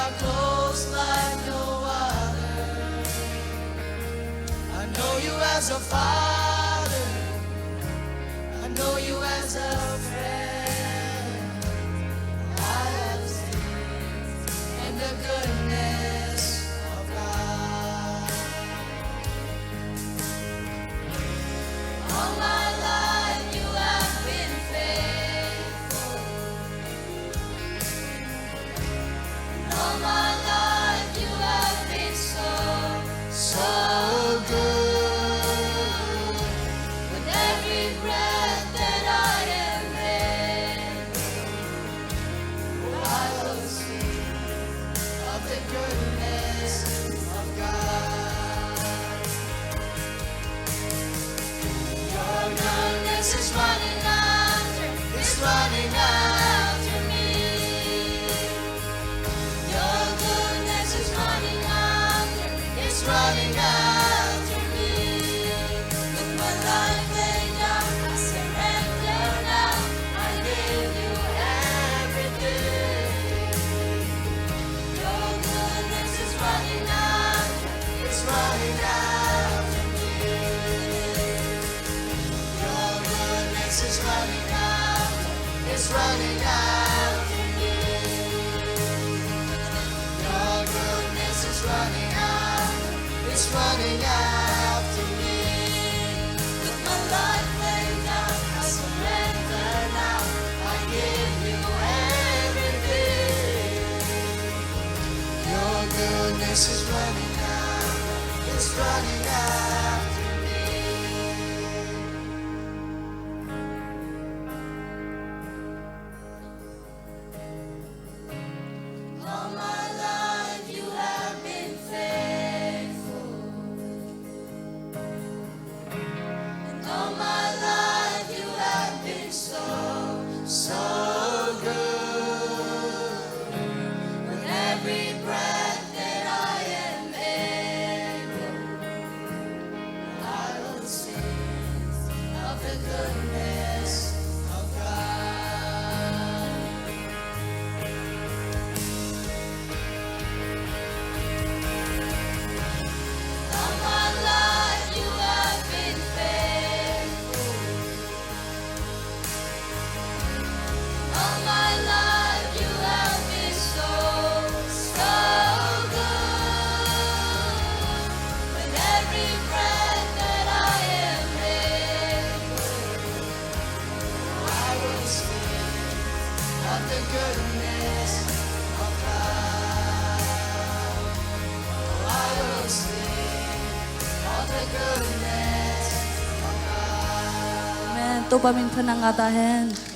are close like no other. I know you as a father. I know you as a friend. I have seen in the goodness of God. All my life you have been faithful. All my life you have been so, so good. With every breath that I am able, I will sing of the goodness of God. Your goodness is running after, it's running after me. Your goodness is running after, it's running after me. With my life laid down, I surrender now. I give you everything. Your goodness is running after, it's running after me. Your goodness is running after, it's running after me. Your goodness is running after, it's running after me. With my life laid down, I surrender now. I give you everything. Your goodness is running after, it's running after me. All my life you have been faithful. And all my life you have been so, so good. With every breath that I am able, I will sing of the goodness of God. All my life you have been faithful. All my life you have been so, so good. With every breath that I am able, I will sing of the goodness of God. I will sing of the goodness of God. Amen. 또 밤인 편안하다hen.